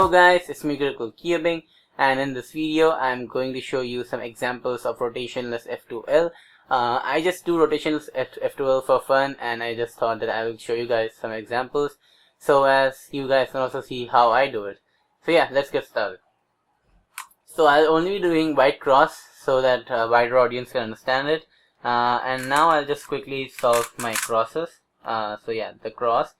Hello guys, it's me CriticalCubing, and in this video I'm going to show you some examples of rotationless F2L. I just do rotationless F2L for fun, and I just thought that I will show you guys some examples so as you guys can also see how I do it. So yeah, let's get started. So I'll only be doing white cross so that wider audience can understand it, and now I'll just quickly solve my crosses. So yeah, the cross,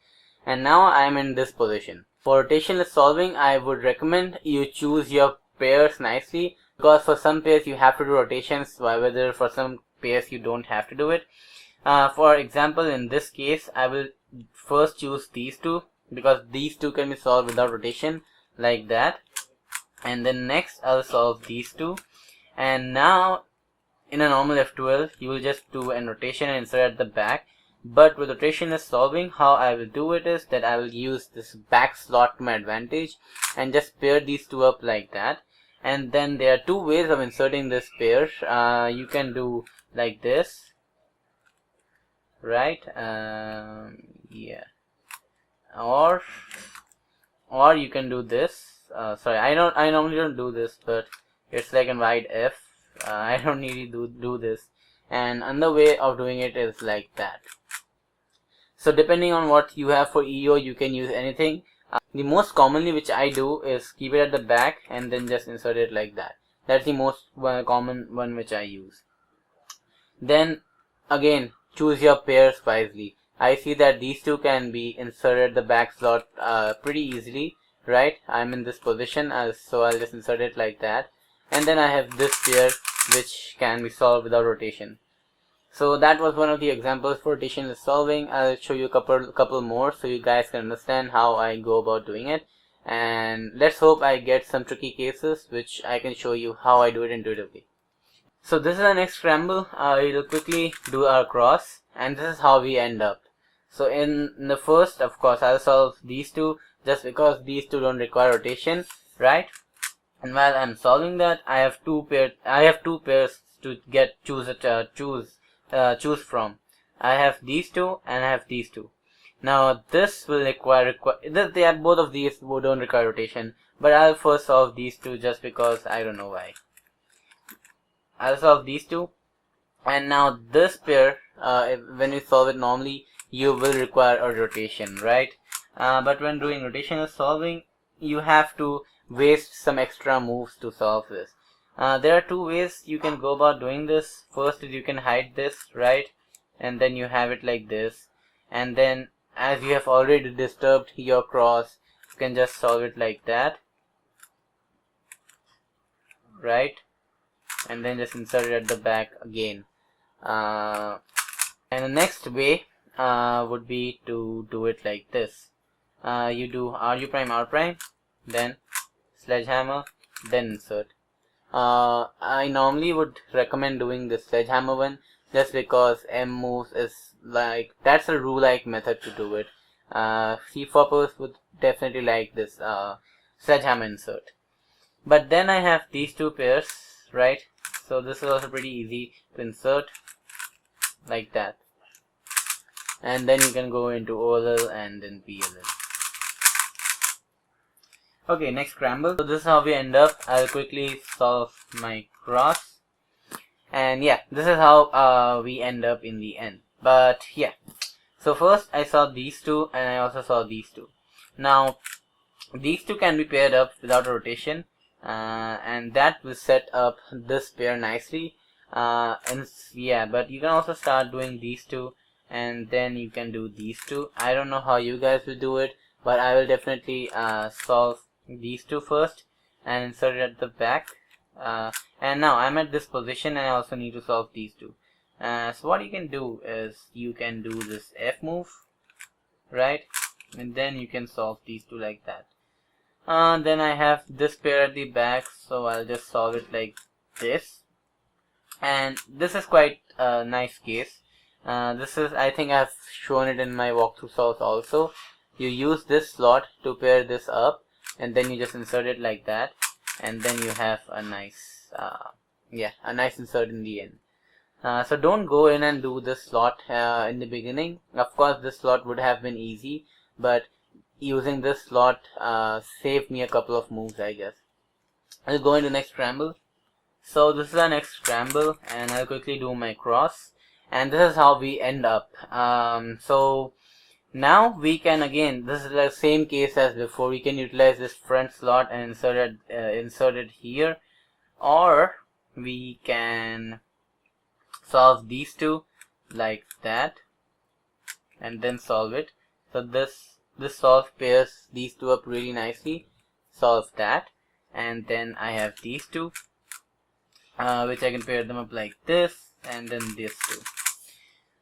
and now I'm in this position. For rotationless solving, I would recommend you choose your pairs nicely, because for some pairs you have to do rotations, whether for some pairs you don't have to do it. For example, in this case, I will first choose these two, because these two can be solved without rotation, like that. And then next I'll solve these two. And now in a normal F2L, you will just do a rotation and insert at the back. But with rotationless solving, how I will do it is that I will use this back slot to my advantage and just pair these two up like that. And then there are two ways of inserting this pair. You can do like this, right? Yeah. Or you can do this. Sorry, I normally don't do this, but it's like a wide F. I don't need to do this. And another way of doing it is like that. So depending on what you have for EO, you can use anything. The most commonly which I do is keep it at the back and then just insert it like that. That's the most common one which I use. Then again, choose your pairs wisely. I see that these two can be inserted at the back slot pretty easily, right? I'm in this position, so I'll just insert it like that. And then I have this pair which can be solved without rotation. So that was one of the examples for rotationless solving. I'll show you a couple more so you guys can understand how I go about doing it. And let's hope I get some tricky cases which I can show you how I do it intuitively. So this is our next scramble. We'll quickly do our cross, and this is how we end up. So in the first, of course, I'll solve these two just because these two don't require rotation, right? And while I'm solving that, I have two pairs to choose from. I have these two and I have these two. Now this will both of these don't require rotation, but I'll first solve these two just because I don't know why. I'll solve these two, and now this pair, when you solve it normally, you will require a rotation, right? But when doing rotational solving, you have to waste some extra moves to solve this. There are two ways you can go about doing this. First is you can hide this, right? And then you have it like this. And then as you have already disturbed your cross, you can just solve it like that, right? And then just insert it at the back again. And the next way would be to do it like this. You do RU prime R prime, then sledgehammer, then insert. I normally would recommend doing the sledgehammer one just because M moves is like, that's a rule-like method to do it. Cfoppers would definitely like this sledgehammer insert. But then I have these two pairs, right? So this is also pretty easy to insert like that. And then you can go into OLL and then PLL. Okay, next scramble. So this is how we end up. I'll quickly solve my cross. And yeah, this is how we end up in the end. But yeah, so first I saw these two and I also saw these two. Now these two can be paired up without a rotation, and that will set up this pair nicely. And yeah, but you can also start doing these two and then you can do these two. I don't know how you guys will do it, but I will definitely solve these two first and insert it at the back. And now I'm at this position and I also need to solve these two. So what you can do is you can do this F move, right? And then you can solve these two like that. Then I have this pair at the back, so I'll just solve it like this. And this is quite a nice case. I think I've shown it in my walkthrough solves also. You use this slot to pair this up, and then you just insert it like that, and then you have a nice insert in the end. So don't go in and do this slot in the beginning. Of course this slot would have been easy, but using this slot saved me a couple of moves, I guess. I'll go into next scramble. So this is our next scramble, and I'll quickly do my cross, and this is how we end up. So now we can, again, this is the same case as before, we can utilize this front slot and insert it here, or we can solve these two like that and then solve it. So this solve pairs these two up really nicely. Solve that, and then I have these two, which I can pair them up like this, and then these two.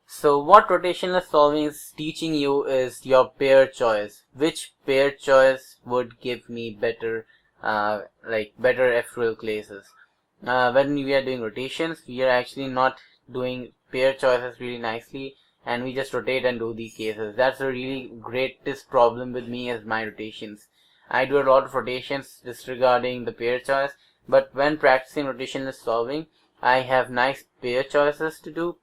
So what rotationless solving is teaching you is your pair choice. Which pair choice would give me better better F2L classes. When we are doing rotations, we are actually not doing pair choices really nicely, and we just rotate and do these cases. That's the really greatest problem with me is my rotations. I do a lot of rotations disregarding the pair choice, but when practicing rotationless solving, I have nice pair choices to do,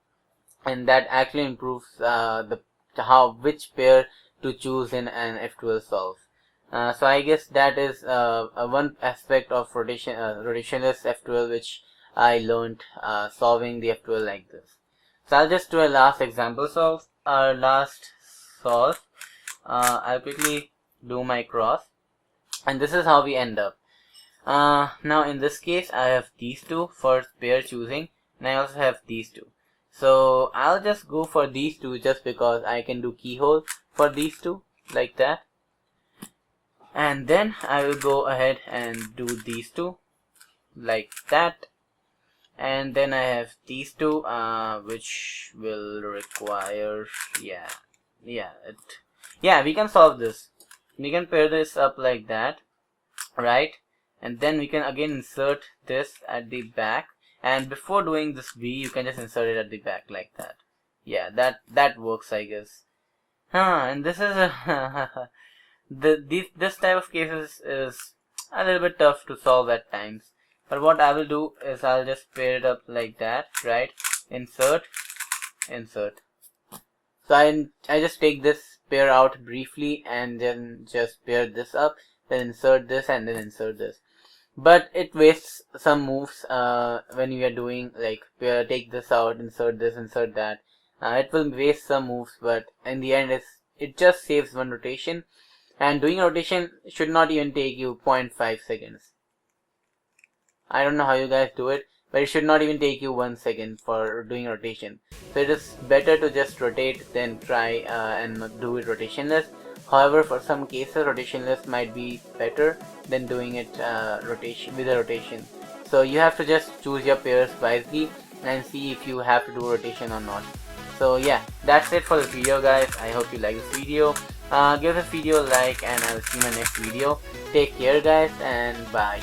and that actually improves which pair to choose in an F2L solve. So I guess that is one aspect of rotationless F2L which I learned solving the F2L like this. So I'll just do a last example solve. Our last solve, I'll quickly do my cross, and this is how we end up. Now in this case, I have these two for pair choosing, and I also have these two. So I'll just go for these two just because I can do keyhole for these two like that. And then I will go ahead and do these two like that. And then I have these two, which will require, we can solve this. We can pair this up like that, right? And then we can again insert this at the back. And before doing this V, you can just insert it at the back like that. Yeah, that works, I guess. And this is a this type of cases is a little bit tough to solve at times. But what I will do is I'll just pair it up like that, right? Insert, insert. So I just take this pair out briefly and then just pair this up, then insert this and then insert this. But it wastes some moves when you are doing like take this out, insert this, insert that. It will waste some moves, but in the end it just saves one rotation. And doing a rotation should not even take you 0.5 seconds. I don't know how you guys do it, but it should not even take you 1 second for doing a rotation. So it is better to just rotate than try and do it rotationless. However, for some cases, rotationless might be better than doing it with a rotation. So you have to just choose your pairs wisely and see if you have to do a rotation or not. So yeah, that's it for this video, guys. I hope you like this video. Give this video a like, and I will see you in my next video. Take care, guys, and bye.